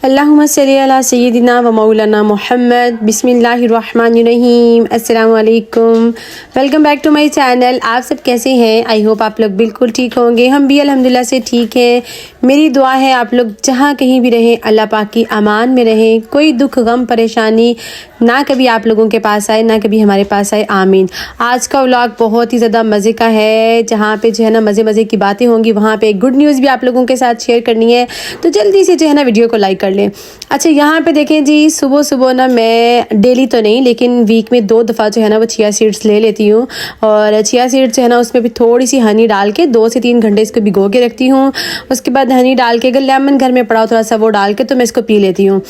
अल्लाहुम्मा सल्ली अला सय्यिदिना व मौलाना मोहम्मद। बिस्मिल्लाहिर्रहमानिर्रहीम। अस्सलामु अलैकुम। Welcome back to my channel. आप सब कैसे हैं? आई होप आप लोग बिल्कुल ठीक होंगे। हम भी अल्हम्दुलिल्लाह से ठीक हैं। मेरी दुआ है आप लोग जहाँ कहीं भी रहें अल्लाह पाक की अमान में रहें। कोई दुख गम परेशानी ना कभी आप लोगों के पास आए ना कभी हमारे पास आए, आमीन। आज का व्लॉग बहुत ही ज़्यादा मज़े का है, जहाँ पे जो है ना मज़े मज़े की बातें होंगी, वहाँ पे एक गुड न्यूज़ भी आप लोगों के साथ शेयर करनी है। तो जल्दी से जो है ना वीडियो को लाइक कर लें। अच्छा, यहाँ पे देखें जी, सुबह सुबह ना मैं डेली तो नहीं लेकिन वीक में 2 दफ़ा जो है ना वो चिया सीड्स ले लेती हूँ। और चिया सीड्स जो है ना उसमें भी थोड़ी सी हनी डाल के 2 से 3 घंटे इसको भिगो के रखती हूँ। उसके बाद हनी डाल के, अगर लेमन घर में पड़ा हो थोड़ा सा, वो डाल के तो मैं इसको पी लेती हूँ।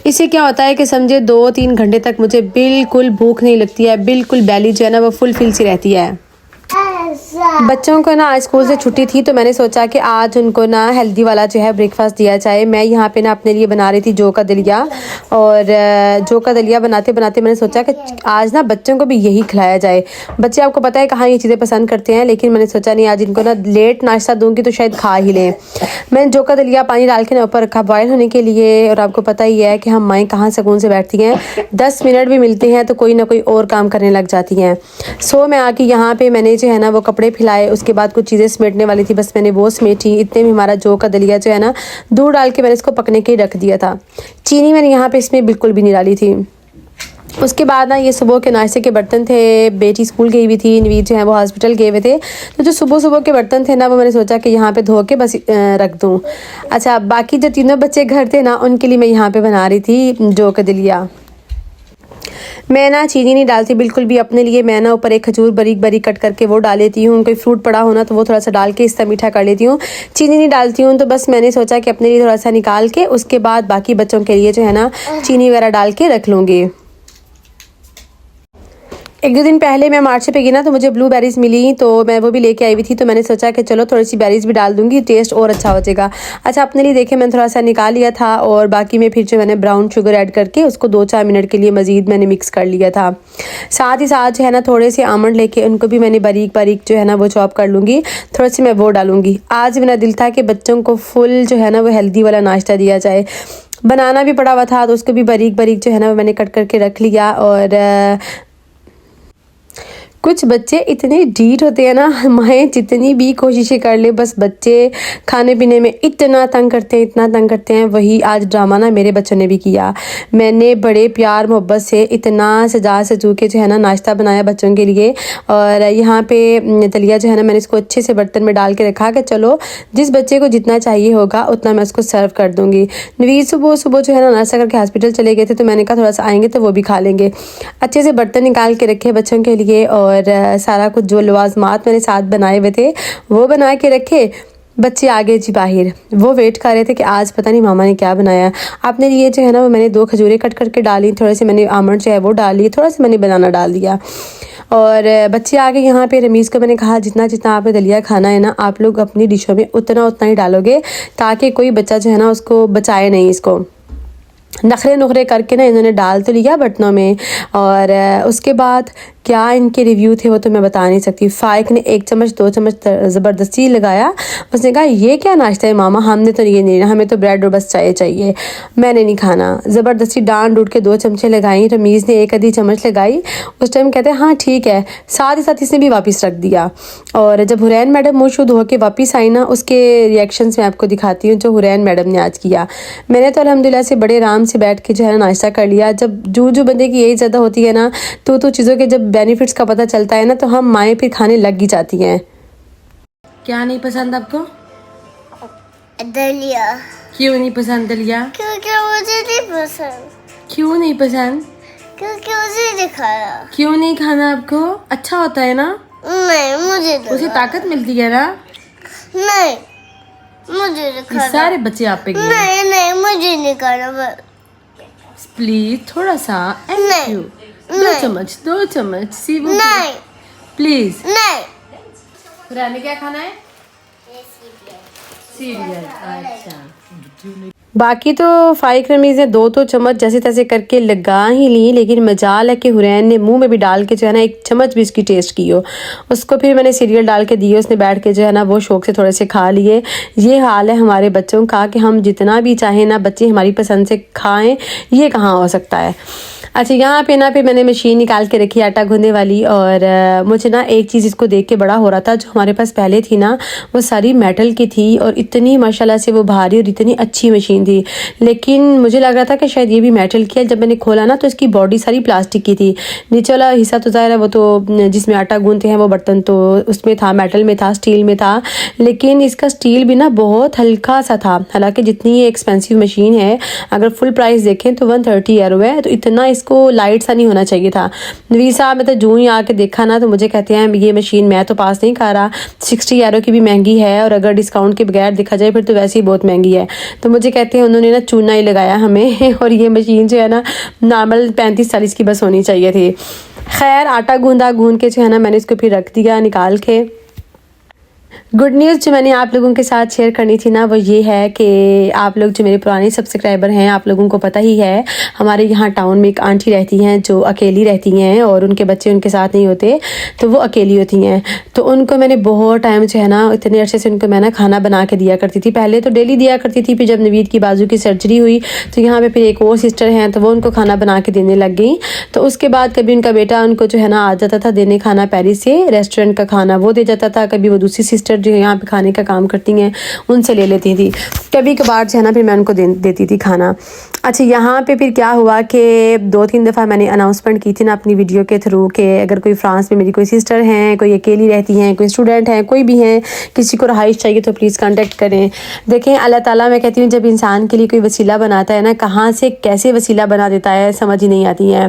इससे क्या होता है कि समझे 2-3 घंटे तक मुझे बिल्कुल भूख नहीं लगती है, बिल्कुल बैली जो है ना वो फुल फिल सी रहती है। बच्चों को ना आज स्कूल से छुट्टी थी तो मैंने सोचा कि आज उनको ना हेल्दी वाला जो है ब्रेकफास्ट दिया जाए। मैं यहाँ पे ना अपने लिए बना रही थी जौ का दलिया, और जौ का दलिया बनाते बनाते मैंने सोचा कि आज ना बच्चों को भी यही खिलाया जाए। बच्चे आपको पता है कहाँ ये चीज़ें पसंद करते हैं, लेकिन मैंने सोचा नहीं, आज इनको ना लेट नाश्ता दूंगी तो शायद खा ही लें। मैंने जौ का दलिया पानी डाल के ना ऊपर रखा बॉयल होने के लिए। और आपको पता ही है कि हम माएँ कहाँ सुकून से बैठती हैं, 10 मिनट भी मिलते हैं तो कोई ना कोई और काम करने लग जाती हैं। सो मैं आके यहाँ पे मैंने जो है ना वो कपड़े फैलाए, उसके बाद कुछ चीज़ें समेटने वाली थी, बस मैंने वो समेटी। इतने में हमारा जौ का दलिया जो है ना दूध डाल के मैंने इसको पकने के ही रख दिया था। चीनी मैंने यहाँ पे इसमें बिल्कुल भी नहीं डाली थी। उसके बाद ना ये सुबह के नाश्ते के बर्तन थे, बेटी स्कूल गई हुई थी, नवीद जो है वो हॉस्पिटल गए हुए थे, तो जो सुबह सुबह के बर्तन थे ना वो मैंने सोचा कि यहाँ पे धो के बस रख दूँ। अच्छा, बाकी जो तीनों बच्चे घर थे ना उनके लिए मैं यहाँ पे बना रही थी जौ का दलिया। मैं ना चीनी नहीं डालती बिल्कुल भी अपने लिए। मैं ना ऊपर एक खजूर बारीक बारीक कट करके वो डाल लेती हूँ। कोई फ्रूट पड़ा हो ना तो वो थोड़ा सा डाल के इसका मीठा कर लेती हूँ। चीनी नहीं डालती हूँ। तो बस मैंने सोचा कि अपने लिए थोड़ा सा निकाल के उसके बाद बाकी बच्चों के लिए जो है ना चीनी वगैरह डाल के रख लूँगी। 1-2 दिन पहले मैं मार्केट पे गई ना तो मुझे ब्लूबेरीज़ मिली, तो मैं वो भी लेके आई हुई थी। तो मैंने सोचा कि चलो थोड़ी सी बेरीज़ भी डाल दूंगी, टेस्ट और अच्छा हो जाएगा। अच्छा, अपने लिए देखे मैंने थोड़ा सा निकाल लिया था, और बाकी में फिर जो मैंने ब्राउन शुगर ऐड करके उसको 2-4 मिनट के लिए मज़ीद मैंने मिक्स कर लिया था। साथ ही साथ जो है ना थोड़े से आमंड लेके उनको भी मैंने बारीक बारीक जो है ना वो चॉप कर लूँगी, थोड़ी सी मैं वो डालूँगी। आज मेरा दिल था कि बच्चों को फुल जो है ना वो हेल्दी वाला नाश्ता दिया जाए। बनाना भी पड़ा हुआ था तो उसको भी बारीक बारीक जो है ना मैंने कट करके रख लिया। और कुछ बच्चे इतने ढीठ होते हैं ना, माएँ जितनी भी कोशिशें कर ले, बस बच्चे खाने पीने में इतना तंग करते हैं, इतना तंग करते हैं। वही आज ड्रामा ना मेरे बच्चों ने भी किया। मैंने बड़े प्यार मोहब्बत से इतना सजा सजू के जो है ना नाश्ता बनाया बच्चों के लिए। और यहाँ पे दलिया जो है ना मैंने इसको अच्छे से बर्तन में डाल के रखा कि चलो जिस बच्चे को जितना चाहिए होगा उतना मैं उसको सर्व कर दूँगी। नवीद सुबह सुबह जो है ना नाश्ता करके हॉस्पिटल चले गए थे, तो मैंने कहा थोड़ा सा आएंगे तो वो भी खा लेंगे। अच्छे से बर्तन निकाल के रखे बच्चों के लिए, और सारा कुछ जो लवाजमात मैंने साथ बनाए हुए थे वो बना के रखे। बच्चे आ गए जी बाहर, वो वेट कर रहे थे कि आज पता नहीं मामा ने क्या बनाया। अपने लिए जो है ना वो मैंने 2 खजूरें कट करके डाली, थोड़े से मैंने आमंड जो है वो डाली, थोड़ा सा मैंने बनाना डाल दिया। और बच्चे आ गए यहाँ पे। रमीज़ को मैंने कहा जितना जितना आपने दलिया खाना है ना आप लोग अपनी डिशों में उतना उतना ही डालोगे, ताकि कोई बच्चा जो है ना उसको बचाए नहीं। इसको नखरे नुखरे करके ना इन्होंने डाल तो लिया बर्तनों में। और उसके बाद क्या इनके रिव्यू थे वो तो मैं बता नहीं सकती। फ़ाइक ने 1 चम्मच 2 चम्मच ज़बरदस्ती लगाया। उसने कहा ये क्या नाश्ता है मामा, हमने तो ये नहीं, हमें तो ब्रेड और बस चाय चाहिए, मैंने नहीं खाना। ज़बरदस्ती डांट डूट के 2 चमचे लगाई। रमीज़ ने 1 आधी चम्मच लगाई। उस टाइम कहते हैं हाँ ठीक है, साथ ही साथ इसने भी वापस रख दिया। और जब हुरैन मैडम मुँह शुद्ध होकर वापस आई ना, उसके रिएक्शंस मैं आपको दिखाती हूँ जो हुरैन मैडम ने आज किया। मैंने तो अल्हम्दुलिल्लाह से बड़े आराम से बैठ के जो है ना नाश्ता कर लिया। जब जो बंदे की एज ज़्यादा होती है ना तो चीज़ों के जब बेनिफिट्स का पता चलता है ना तो हम माएँ फिर खाने लग ही जाती हैं। क्या नहीं पसंद आपको? दलिया। क्यों नहीं पसंद दलिया? क्योंकि मुझे नहीं पसंद। क्यों नहीं पसंद? क्योंकि मुझे नहीं खाना। क्यों नहीं खाना आपको? अच्छा होता है ना? नहीं, मुझे नहीं उसे खाना। ताकत मिलती है ना? नहीं, मुझे नहीं खाना। सारे बच्चे आप पे गए। नहीं, मुझे नहीं खाना। प्लीज थोड़ा सा, नहीं, 2 चम्मच सीबू नहीं, प्लीज। नहीं। रानी क्या खाना है? सीरियल। अच्छा। बाकी तो फाइक रमीज़ ने 2 चम्मच जैसे तैसे करके लगा ही ली, लेकिन मजाल है कि हुरैन ने मुंह में भी डाल के जो है ना 1 चम्मच भी इसकी टेस्ट की हो। उसको फिर मैंने सीरियल डाल के दिए, उसने बैठ के जो है ना वो शौक से थोड़े से खा लिए। ये हाल है हमारे बच्चों का कि हम जितना भी चाहें ना बच्चे हमारी पसंद से खाएं, ये कहाँ हो सकता है। अच्छा, यहाँ पे ना फिर मैंने मशीन निकाल के रखी आटा गूंदने वाली, और मुझे ना एक चीज़ इसको देख के बड़ा हो रहा था। जो हमारे पास पहले थी ना वो सारी मेटल की थी और इतनी माशाल्लाह से वो भारी और इतनी अच्छी मशीन थी, लेकिन मुझे लग रहा था कि शायद ये भी मेटल की है। जब मैंने खोला ना तो इसकी बॉडी सारी प्लास्टिक की थी, नीचे वाला हिस्सा तो ज़ाहिर है वो तो जिसमें आटा गूंदते हैं वो बर्तन तो उसमें था, मेटल में था, स्टील में था, लेकिन इसका स्टील भी ना बहुत हल्का सा था। हालांकि जितनी ये एक्सपेंसिव मशीन है, अगर फुल प्राइस देखें तो 130 यूरो है, तो इतना इसको लाइट सा नहीं होना चाहिए था। नवीद साहब मतलब जो ही आके देखा ना तो मुझे कहते हैं ये मशीन मैं तो पास नहीं खा रहा, 60 यूरो की भी महंगी है, और अगर डिस्काउंट के बगैर देखा जाए फिर तो वैसे ही बहुत महंगी है। तो मुझे कहते हैं उन्होंने ना चूना ही लगाया हमें और ये मशीन जो है ना नॉर्मल 35-40 की बस होनी चाहिए थी। खैर, आटा गूंद के जो है ना मैंने इसको फिर रख दिया निकाल के। गुड न्यूज़ जो मैंने आप लोगों के साथ शेयर करनी थी ना वो ये है कि आप लोग जो मेरे पुराने सब्सक्राइबर हैं, आप लोगों को पता ही है हमारे यहाँ टाउन में एक आंटी रहती हैं जो अकेली रहती हैं और उनके बच्चे उनके साथ नहीं होते, तो वो अकेली होती हैं। तो उनको मैंने बहुत टाइम जो है ना इतने अरसे से उनको मैं ना खाना बना के दिया करती थी। पहले तो डेली दिया करती थी, फिर जब नवीद की बाजू की सर्जरी हुई तो यहाँ पर फिर एक और सिस्टर हैं तो वो उनको खाना बना के देने लग गई। तो उसके बाद कभी उनका बेटा उनको जो है ना आ जाता था देने खाना, पेरिस से रेस्टोरेंट का खाना वो दे जाता था, कभी वो दूसरी सिस्टर जो यहाँ पे खाने का काम करती हैं उनसे ले लेती थी, कभी कभार जो है ना फिर मैं उनको देती थी खाना। अच्छा, यहाँ पे फिर क्या हुआ कि 2-3 दफ़ा मैंने अनाउंसमेंट की थी ना अपनी वीडियो के थ्रू कि अगर कोई फ्रांस में मेरी कोई सिस्टर हैं, कोई अकेली रहती हैं, कोई स्टूडेंट हैं, कोई भी हैं, किसी को रहाइश चाहिए तो प्लीज़ कांटेक्ट करें। देखें, अल्लाह ताला मैं कहती हूँ जब इंसान के लिए कोई वसीला बनाता है ना, कहाँ से कैसे वसीला बना देता है समझ ही नहीं आती है।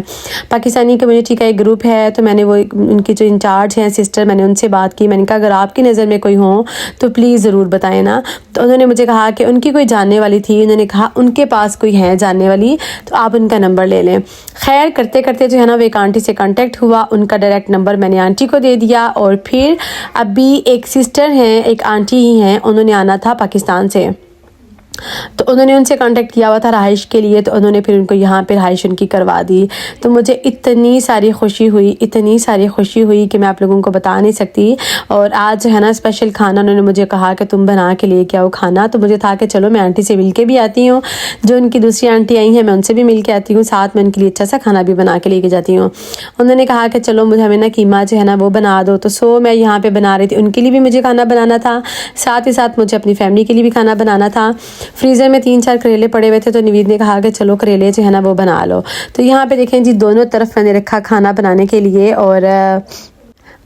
पाकिस्तानी कम्युनिटी का एक ग्रुप है, तो मैंने वो उनकी जो इंचार्ज हैं सिस्टर, मैंने उनसे बात की। मैंने कहा अगर आपकी नज़र में कोई हो तो प्लीज़ ज़रूर बताएं ना। तो उन्होंने मुझे कहा कि उनकी कोई जानने वाली थी, उन्होंने कहा उनके पास कोई है जानने वाली तो आप उनका नंबर ले लें। खैर, करते करते जो है ना वो एक आंटी से कांटेक्ट हुआ, उनका डायरेक्ट नंबर मैंने आंटी को दे दिया, और फिर अभी एक सिस्टर हैं, एक आंटी ही हैं, उन्होंने आना था पाकिस्तान से, तो उन्होंने उनसे कांटेक्ट किया हुआ था रहाइश के लिए, तो उन्होंने फिर उनको यहाँ पे रहाइश उनकी करवा दी। तो मुझे इतनी सारी खुशी हुई, इतनी सारी खुशी हुई कि मैं आप लोगों को बता नहीं सकती। और आज है ना स्पेशल खाना उन्होंने मुझे कहा कि तुम बना के लेके आओ खाना, तो मुझे था कि चलो मैं आंटी से मिल के भी आती हूँ, जो उनकी दूसरी आंटी आई हैं मैं उनसे भी मिल के आती हूँ, साथ में उनके लिए अच्छा सा खाना भी बना के लेके जाती हूँ। उन्होंने कहा कि चलो मुझे हमें ना कीमा जो है ना वो बना दो, तो मैं यहाँ पर बना रही थी। उनके लिए भी मुझे खाना बनाना था, साथ ही साथ मुझे अपनी फैमिली के लिए भी खाना बनाना था। फ्रीज़र में 3-4 करेले पड़े हुए थे, तो नवीद ने कहा कि चलो करेले जो है ना वो बना लो। तो यहाँ पे देखें जी, दोनों तरफ मैंने रखा खाना बनाने के लिए। और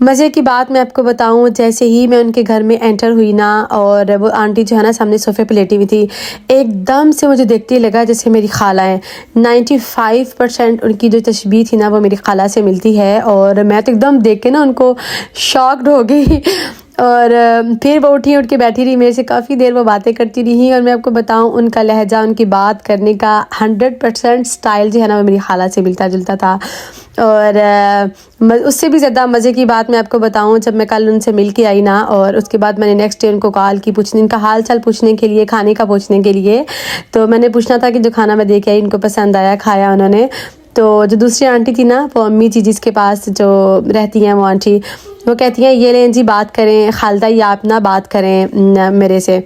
मज़े की बात मैं आपको बताऊं, जैसे ही मैं उनके घर में एंटर हुई ना, और वो आंटी जो है ना सामने सोफ़े पे लेटी हुई थी, एकदम से मुझे देखते ही लगा जैसे मेरी खाला है। 95% उनकी जो तशबीह थी ना वो मेरी खाला से मिलती है, और मैं तो एकदम देख के ना उनको शॉक्ड हो गई। और फिर वो उठ के बैठी रही, मेरे से काफ़ी देर वो बातें करती रही। और मैं आपको बताऊं, उनका लहजा, उनकी बात करने का 100% स्टाइल जो है ना वो मेरी खाला से मिलता जुलता था। और उससे भी ज़्यादा मज़े की बात मैं आपको बताऊं, जब मैं कल उनसे मिल के आई ना, और उसके बाद मैंने नेक्स्ट डे उनको कॉल की पूछने, इनका हाल चाल पूछने के लिए, खाने का पूछने के लिए। तो मैंने पूछना था कि जो खाना मैं दे के आई इनको पसंद आया, खाया उन्होंने। तो जो दूसरी आंटी थी ना, वो अम्मी जी जिसके पास जो रहती हैं वो आंटी, वो कहती हैं ये लें जी बात करें, खालदा ये आप ना बात करें मेरे से।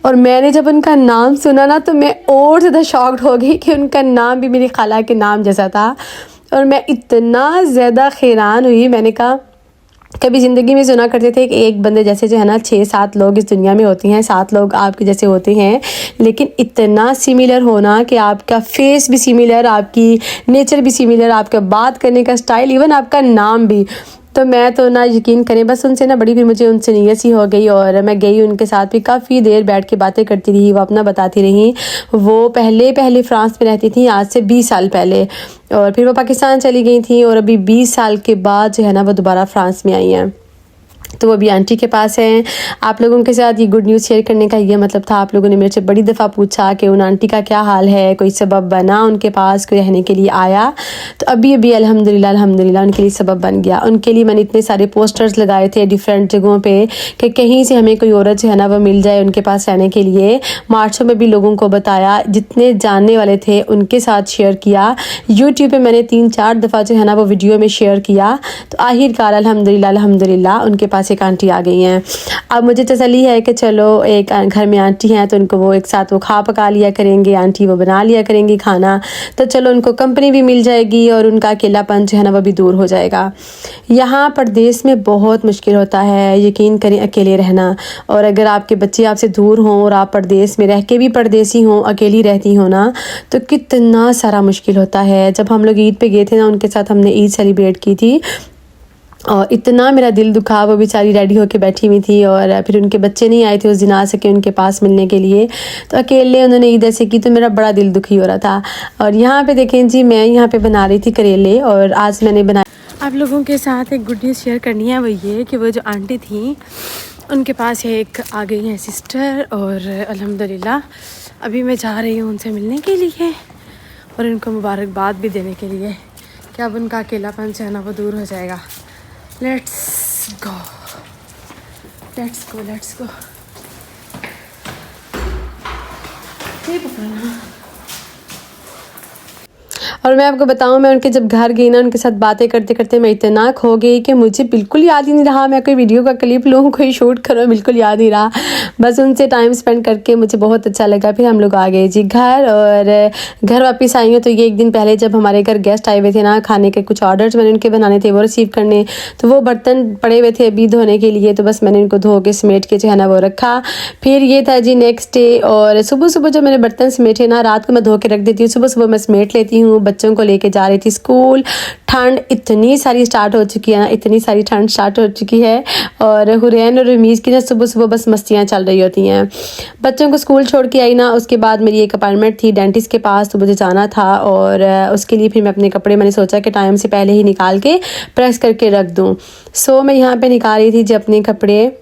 और मैंने जब उनका नाम सुना ना तो मैं और ज़्यादा शॉक्ड हो गई कि उनका नाम भी मेरी खाला के नाम जैसा था। और मैं इतना ज़्यादा हैरान हुई, मैंने कहा कभी ज़िंदगी में सुना करते थे कि एक बंदे जैसे जो है ना 6-7 लोग इस दुनिया में होते हैं, 7 लोग आपके जैसे होते हैं, लेकिन इतना सिमिलर होना कि आपका फेस भी सिमिलर, आपकी नेचर भी सिमिलर, आपका बात करने का स्टाइल, इवन आपका नाम भी। तो मैं तो ना यकीन करें बस उनसे ना बड़ी फिर मुझे उनसे नीयत सी हो गई, और मैं गई उनके साथ भी काफ़ी देर बैठ के बातें करती रही। वो अपना बताती रही, वो पहले फ्रांस में रहती थी आज से 20 साल पहले, और फिर वो पाकिस्तान चली गई थी, और अभी 20 साल के बाद जो है ना वो दोबारा फ्रांस में आई हैं। तो वो भी आंटी के पास हैं। आप लोगों के साथ ये गुड न्यूज़ शेयर करने का ये मतलब था, आप लोगों ने मेरे से बड़ी दफ़ा पूछा कि उन आंटी का क्या हाल है, कोई सबब बना उनके पास, कोई रहने के लिए आया। तो अभी अल्हम्दुलिल्लाह उनके लिए सबब बन गया। उनके लिए मैंने इतने सारे पोस्टर्स लगाए थे डिफरेंट जगहों पे कि कहीं से हमें कोई औरत जो है ना वो मिल जाए उनके पास रहने के लिए। मार्चों में भी लोगों को बताया, जितने जानने वाले थे उनके साथ शेयर किया। यूट्यूब पर मैंने 3-4 दफ़ा जो है ना वो वीडियो में शेयर किया। तो आखिरकार अल्हम्दुलिल्लाह उनके पास एक आंटी आ गई हैं। अब मुझे तसल्ली है कि चलो एक घर में आंटी हैं तो उनको वो एक साथ वो खा पका लिया करेंगे, आंटी वो बना लिया करेंगी खाना, तो चलो उनको कंपनी भी मिल जाएगी और उनका अकेलापन जो है ना वो भी दूर हो जाएगा। यहाँ परदेश में बहुत मुश्किल होता है, यकीन करें, अकेले रहना। और अगर आपके बच्चे आपसे दूर हों और आप परदेश में रह के भी परदेसी हों, अकेली रहती हो ना, तो कितना सारा मुश्किल होता है। जब हम लोग ईद पे गए थे ना, उनके साथ हमने ईद सेलिब्रेट की थी और इतना मेरा दिल दुखा। वो बेचारी रेडी होके बैठी हुई थी और फिर उनके बच्चे नहीं आए थे उस दिन आ सके उनके पास मिलने के लिए, तो अकेले उन्होंने ईद ऐसे की, तो मेरा बड़ा दिल दुखी हो रहा था। और यहाँ पे देखें जी, मैं यहाँ पे बना रही थी करेले और आज मैंने बना। आप लोगों के साथ एक गुड न्यूज़ शेयर करनी है, वो ये कि वो जो आंटी थी उनके पास एक आ गई हैं सिस्टर और अल्हम्दुलिल्लाह अभी मैं जा रही हूँ उनसे मिलने के लिए और उनको मुबारकबाद भी देने के लिए कि अब उनका अकेलापन जो है ना वो दूर हो जाएगा। Let's go. ये पकड़ना। और मैं आपको बताऊं, मैं उनके जब घर गई ना, उनके साथ बातें करते करते मैं इतना खो गई कि मुझे बिल्कुल याद ही नहीं रहा मैं कोई वीडियो का क्लिप लूँ, कोई शूट करूँ, बिल्कुल याद नहीं रहा। बस उनसे टाइम स्पेंड करके मुझे बहुत अच्छा लगा। फिर हम लोग आ गए जी घर और घर वापस आई हूँ। तो ये एक दिन पहले जब हमारे घर गेस्ट आए हुए थे ना, खाने के कुछ ऑर्डर्स मैंने उनके बनाने थे वो रिसीव करने, तो वो बर्तन पड़े हुए थे अभी धोने के लिए, तो बस मैंने उनको धो के समेट के जो है ना वो रखा। फिर ये था जी नेक्स्ट डे, और सुबह सुबह जब मैंने बर्तन समेटे ना, रात को मैं धो के रख देती हूँ, सुबह सुबह मैं समेट लेती हूँ। बच्चों को लेके जा रही थी स्कूल। ठंड इतनी सारी स्टार्ट हो चुकी है ना, इतनी सारी ठंड स्टार्ट हो चुकी है और हुरैन और रमीज़ की ना सुबह सुबह बस मस्तियाँ चल रही होती हैं। बच्चों को स्कूल छोड़ के आई ना, उसके बाद मेरी एक अपॉइंटमेंट थी डेंटिस्ट के पास, तो मुझे जाना था और उसके लिए फिर मैं अपने कपड़े मैंने सोचा कि टाइम से पहले ही निकाल के प्रेस करके रख दूँ। सो मैं यहाँ पे निकाल रही थी जी अपने कपड़े।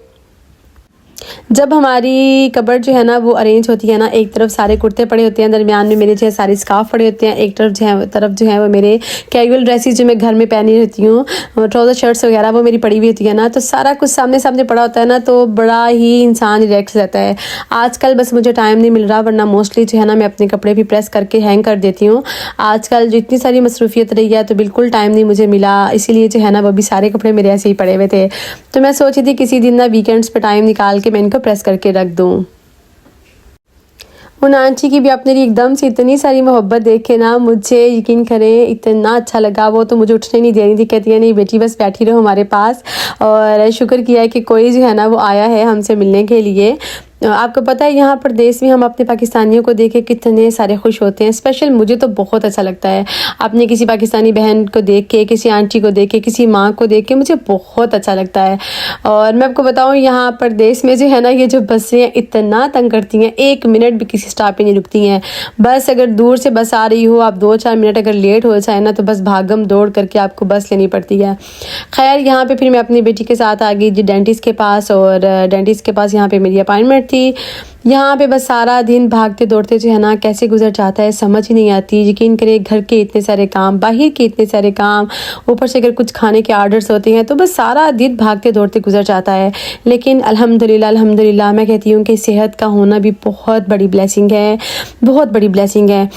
जब हमारी कबर्ड जो है ना वो अरेंज होती है ना, एक तरफ सारे कुर्ते पड़े होते हैं, दरमियान में मेरे जो है सारे स्कार्फ पड़े होते हैं, एक तरफ जो है वो मेरे कैजुअल ड्रेसेस जो मैं घर में पहनी रहती हूँ, ट्राउज़र शर्ट्स वगैरह वो मेरी पड़ी हुई होती है ना, तो सारा कुछ सामने सामने पड़ा होता है ना, तो बड़ा ही इंसान रिलैक्स रहता है। आजकल बस मुझे टाइम नहीं मिल रहा, वरना मोस्टली जो है ना मैं अपने कपड़े भी प्रेस करके हैंग कर देती हूँ। आजकल जो इतनी सारी मसरूफियत रही है तो बिल्कुल टाइम नहीं मुझे मिला, इसीलिए जो है ना वो भी सारे कपड़े मेरे ऐसे ही पड़े हुए थे। तो मैं सोची थी किसी दिन ना वीकेंड्स पे टाइम निकाल के मैं इनको प्रेस करके रख दूँ। उन आंटी की भी अपने लिए एकदम से इतनी सारी मोहब्बत देखे ना, मुझे यकीन करें इतना अच्छा लगा। वो तो मुझे उठने नहीं दे रही थी, कहती है नहीं बेटी बस बैठी रहो हमारे पास, और शुक्र किया है कि कोई जो है ना वो आया है हमसे मिलने के लिए। आपको पता है यहाँ पर देश में हम अपने पाकिस्तानियों को देख के कितने सारे खुश होते हैं। स्पेशल मुझे तो बहुत अच्छा लगता है अपने किसी पाकिस्तानी बहन को देख के, किसी आंटी को देख के, किसी माँ को देख के, मुझे बहुत अच्छा लगता है। और मैं आपको बताऊँ यहाँ पर देश में जो है ना ये जो बसें हैं इतना तंग करती हैं, 1 मिनट भी किसी स्टॉप पे नहीं रुकती हैं। बस अगर दूर से बस आ रही हो, आप 2-4 मिनट अगर लेट हो जाए ना तो बस भागम दौड़ करके आपको बस लेनी पड़ती है। खैर यहाँ पे फिर मैं अपनी बेटी के साथ आ गई जी डेंटिस्ट के पास, और डेंटिस्ट के पास यहाँ पे मेरी अपॉइंटमेंट थी। यहाँ पे बस सारा दिन भागते दौड़ते जो है ना कैसे गुजर जाता है समझ ही नहीं आती। यकीन करें घर के इतने सारे काम, बाहर के इतने सारे काम, ऊपर से अगर कुछ खाने के ऑर्डर्स होते हैं तो बस सारा दिन भागते दौड़ते गुजर जाता है। लेकिन अल्हम्दुलिल्लाह मैं कहती हूँ कि सेहत का होना भी बहुत बड़ी ब्लेसिंग है, बहुत बड़ी ब्लेसिंग है।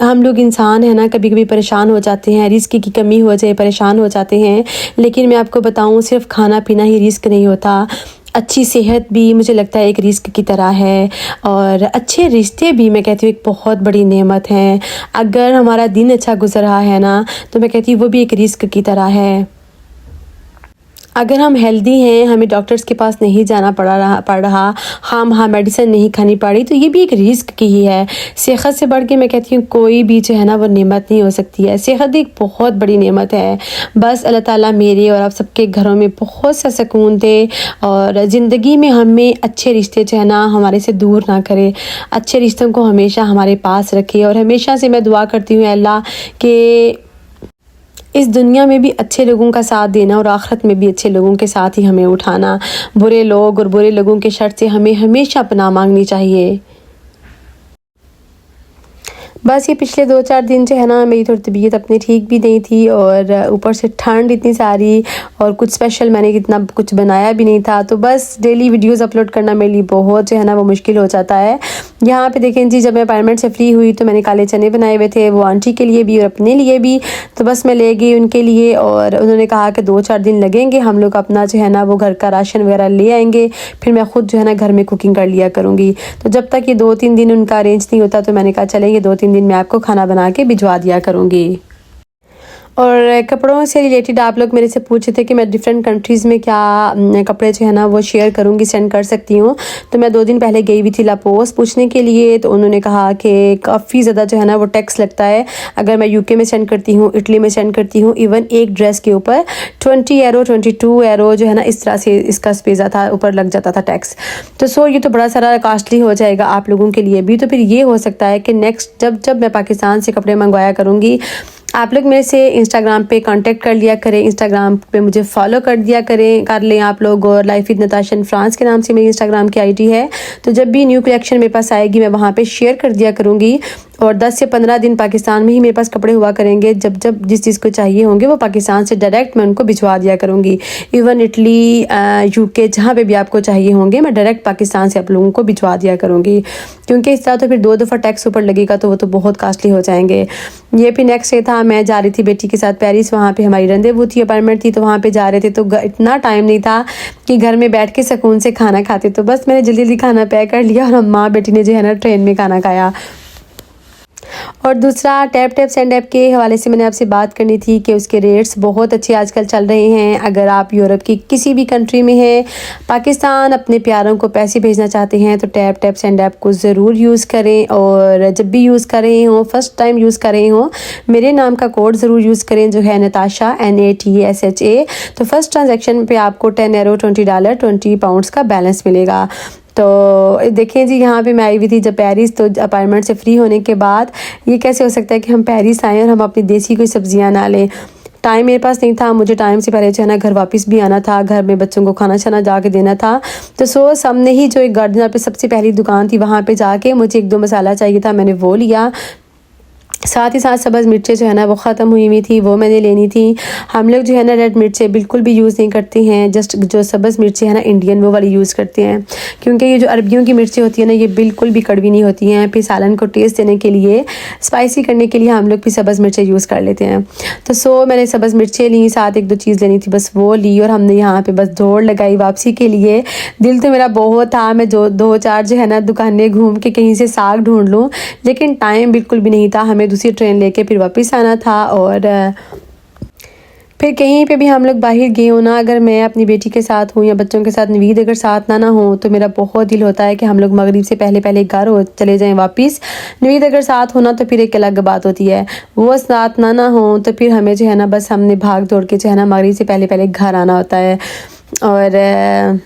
हम लोग इंसान है ना कभी कभी परेशान हो जाते हैं, रिस्क की कमी हो जाए परेशान हो जाते हैं, लेकिन मैं आपको बताऊँ सिर्फ खाना पीना ही रिस्क नहीं होता। अच्छी सेहत भी मुझे लगता है एक रिस्क की तरह है, और अच्छे रिश्ते भी मैं कहती हूँ एक बहुत बड़ी नेमत है। अगर हमारा दिन अच्छा गुजर रहा है ना तो मैं कहती हूँ वो भी एक रिस्क की तरह है। अगर हम हेल्दी हैं, हमें डॉक्टर्स के पास नहीं जाना पड़ रहा, हाँ मेडिसिन नहीं खानी पड़ी, तो ये भी एक रिस्क की ही है। सेहत से बढ़ के मैं कहती हूँ कोई भी जो है ना वो नेमत नहीं हो सकती है। सेहत एक बहुत बड़ी नेमत है। बस अल्लाह ताला मेरे और आप सबके घरों में बहुत सा सुकून दे, और ज़िंदगी में हमें अच्छे रिश्ते जो है ना हमारे से दूर ना करे, अच्छे रिश्तों को हमेशा हमारे पास रखे। और हमेशा से मैं दुआ करती हूँ अल्लाह के इस दुनिया में भी अच्छे लोगों का साथ देना और आखिरत में भी अच्छे लोगों के साथ ही हमें उठाना। बुरे लोग और बुरे लोगों के शर से हमें हमेशा पनाह मांगनी चाहिए। बस ये पिछले 2-4 दिन जो है ना मेरी थोड़ी तबीयत अपनी ठीक भी नहीं थी और ऊपर से ठंड इतनी सारी और कुछ स्पेशल मैंने इतना कुछ बनाया भी नहीं था, तो बस डेली वीडियोस अपलोड करना मेरे लिए बहुत जो है ना वो मुश्किल हो जाता है। यहाँ पे देखें जी, जब मैं अपार्टमेंट से फ्री हुई तो मैंने काले चने बनाए हुए थे, वो आंटी के लिए भी और अपने लिए भी, तो बस मैं ले गई उनके लिए और उन्होंने कहा कि 2-4 दिन लगेंगे, हम लोग अपना जो है ना वो घर का राशन वगैरह ले आएंगे, फिर मैं ख़ुद जो है ना घर में कुकिंग कर लिया करूँगी। तो जब तक ये 2-3 दिन उनका अरेंज नहीं होता तो मैंने कहा चलेंगे 2-3 दिन मैं आपको खाना बना के भिजवा दिया करूँगी। और कपड़ों से रिलेटेड आप लोग मेरे से पूछे थे कि मैं डिफरेंट कंट्रीज़ में क्या कपड़े जो है ना वो शेयर करूँगी, सेंड कर सकती हूँ। तो मैं 2 दिन पहले गई हुई थी लापोस पूछने के लिए, तो उन्होंने कहा कि काफ़ी ज़्यादा जो है ना वो टैक्स लगता है अगर मैं यूके में सेंड करती हूँ, इटली में सेंड करती हूँ। इवन एक ड्रेस के ऊपर 20 यूरो 22 यूरो जो है ना इस तरह से इसका स्पेसा था, ऊपर लग जाता था टैक्स। तो ये तो बड़ा सारा कॉस्टली हो जाएगा आप लोगों के लिए भी। तो फिर ये हो सकता है कि नेक्स्ट जब मैं पाकिस्तान से कपड़े मंगवाया करूँगी, आप लोग मेरे से इंस्टाग्राम पे कांटेक्ट कर लिया करें, इंस्टाग्राम पे मुझे फॉलो कर लें आप लोग। और life with Natasha in France के नाम से मेरी इंस्टाग्राम की आईडी है, तो जब भी न्यू कलेक्शन मेरे पास आएगी मैं वहाँ पे शेयर कर दिया करूँगी। और 10 से 15 दिन पाकिस्तान में ही मेरे पास कपड़े हुआ करेंगे, जब जिस चीज़ को चाहिए होंगे वो पाकिस्तान से डायरेक्ट मैं उनको भिजवा दिया करूँगी। इवन इटली, यूके, जहाँ पे भी आपको चाहिए होंगे मैं डायरेक्ट पाकिस्तान से आप लोगों को भिजवा दिया करूँगी, क्योंकि इस तरह तो फिर 2 दफ़ा टैक्स ऊपर लगेगा तो वो तो बहुत कॉस्टली हो जाएंगे। ये फिर नेक्स्ट डे था, मैं जा रही थी बेटी के साथ पेरिस, वहाँ पे हमारी रंदेवू थी, अपार्टमेंट थी, तो वहाँ पे जा रहे थे। तो इतना टाइम नहीं था कि घर में बैठ के सुकून से खाना खाते, तो बस मैंने जल्दी जल्दी खाना पैक कर लिया और हम माँ बेटी ने जो है ना ट्रेन में खाना खाया। और दूसरा टैप सेंड ऐप के हवाले से मैंने आपसे बात करनी थी कि उसके रेट्स बहुत अच्छे आजकल चल रहे हैं। अगर आप यूरोप की किसी भी कंट्री में हैं, पाकिस्तान अपने प्यारों को पैसे भेजना चाहते हैं, तो टैप सेंड ऐप को ज़रूर यूज़ करें। और जब भी यूज़ कर रहे हों, फर्स्ट टाइम यूज़ कर रहे हों, मेरे नाम का कोड ज़रूर यूज़ करें जो है नताशा NATSHA। तो फर्स्ट ट्रांजेक्शन पे आपको 10 यूरो $20 20 पाउंड्स का बैलेंस मिलेगा। तो देखें जी, यहाँ पे मैं आई हुई थी जब पेरिस, तो अपार्टमेंट से फ्री होने के बाद ये कैसे हो सकता है कि हम पेरिस आएँ और हम अपनी देसी कोई सब्जियाँ ना लें। टाइम मेरे पास नहीं था, मुझे टाइम से पहले जो है ना घर वापस भी आना था, घर में बच्चों को खाना छाना जाके देना था। तो सामने ही जो एक गार्डनर पे सबसे पहली दुकान थी, वहाँ पे जाके मुझे 1-2 मसाला चाहिए था, मैंने वो लिया। साथ ही साथ सब्ज़ मिर्चें जो है ना वो ख़त्म हुई थी, वो मैंने लेनी थी। हम लोग जो है ना रेड मिर्चें बिल्कुल भी यूज़ नहीं करते हैं, जस्ट जो सब्ज़ मिर्चें हैं ना इंडियन वो वाली यूज़ करते हैं, क्योंकि ये जो अरबियों की मिर्चें होती हैं ना ये बिल्कुल भी कड़वी नहीं होती हैं। फिर सालन को टेस्ट देने के लिए, स्पाइसी करने के लिए हम लोग भी सब्ज़ मिर्चें यूज़ कर लेते हैं। तो मैंने सब्ज़ मिर्चें ली, साथ 1-2 चीज़ लेनी थी, बस वो ली और हमने यहाँ पर बस दौड़ लगाई वापसी के लिए। दिल तो मेरा बहुत था मैं जो 2-4 जो है ना दुकानें घूम के कहीं से साग ढूंढ लूँ, लेकिन टाइम बिल्कुल भी नहीं था, हमें दूसरी ट्रेन लेके फिर वापस आना था। और फिर कहीं पे भी हम लोग बाहर गए हो ना, अगर मैं अपनी बेटी के साथ हूँ या बच्चों के साथ, नवीद अगर साथ ना हो, तो मेरा बहुत दिल होता है कि हम लोग मगरिब से पहले घर हो चले जाएं वापस। नवीद अगर साथ होना तो फिर एक अलग बात होती है, वो साथ ना हो तो फिर हमें जो है ना बस हमने भाग दौड़ के जो है ना मगरिब से पहले घर आना होता है। और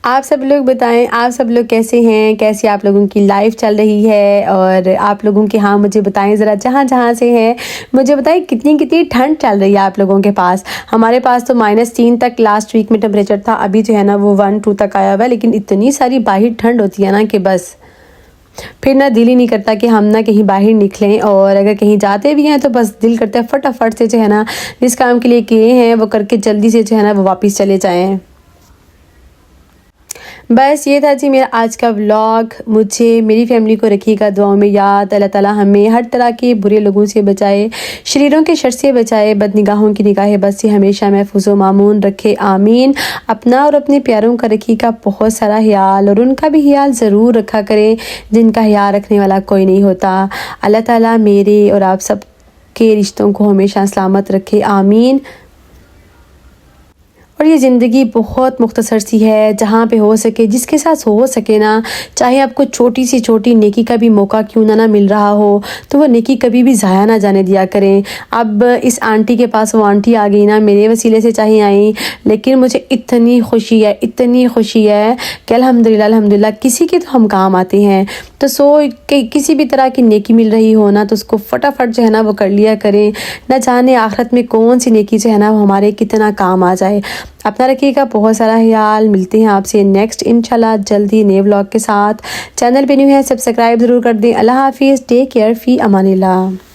आप सब लोग बताएं, आप सब लोग कैसे हैं, कैसी आप लोगों की लाइफ चल रही है। और आप लोगों के हाँ मुझे बताएं ज़रा, जहाँ से हैं मुझे बताएं कितनी ठंड चल रही है आप लोगों के पास। हमारे पास तो -3 तक लास्ट वीक में टेम्परेचर था, अभी जो है ना वो 1-2 तक आया हुआ है, लेकिन इतनी सारी बाहर ठंड होती है ना कि बस फिर ना दिल ही नहीं करता कि हम ना कहीं बाहर निकलें। और अगर कहीं जाते भी हैं तो बस दिल करता है फटाफट से जो है ना जिस काम के लिए किए हैं वो करके जल्दी से जो है ना वो वापस चले जाएँ। बस ये था जी मेरा आज का व्लॉग। मुझे मेरी फैमिली को रखिएगा दुआओं में याद। अल्लाह ताला हमें हर तरह के बुरे लोगों से बचाए, शरीरों के शर से बचाए, बदनिगाहों की निगाहें बस से हमेशा महफूज व मामून रखे, आमीन। अपना और अपने प्यारों का रखिएगा बहुत सारा ख्याल, और उनका भी ख्याल ज़रूर रखा करें जिनका ख्याल रखने वाला कोई नहीं होता। अल्लाह ताला मेरे और आप सब के रिश्तों को हमेशा सलामत रखे, आमीन। और ये ज़िंदगी बहुत मुख्तसर सी है, जहाँ पे हो सके जिसके साथ हो सके ना, चाहे आपको छोटी सी छोटी नेकी का भी मौका क्यों ना मिल रहा हो, तो वो नेकी कभी भी ज़ाया ना जाने दिया करें। अब इस आंटी के पास वो आंटी आ गई ना, मेरे वसीले से चाहे आई, लेकिन मुझे इतनी खुशी है, इतनी खुशी है कि अल्हम्दुलिल्लाह किसी के तो हम काम आते हैं। तो किसी भी तरह की नेकी मिल रही हो ना, तो उसको फटाफट जो है ना वो कर लिया करें, न जाने आखिरत में कौन सी नेकी जो है ना वो हमारे कितना काम आ जाए। अपना रखिएगा बहुत सारा ख्याल। मिलते हैं आपसे नेक्स्ट इंशाल्लाह जल्दी नए व्लॉग के साथ। चैनल पे न्यू है सब्सक्राइब ज़रूर कर दें। अल्लाह हाफिज़, टेक केयर, फ़ी अमानिल्लाह।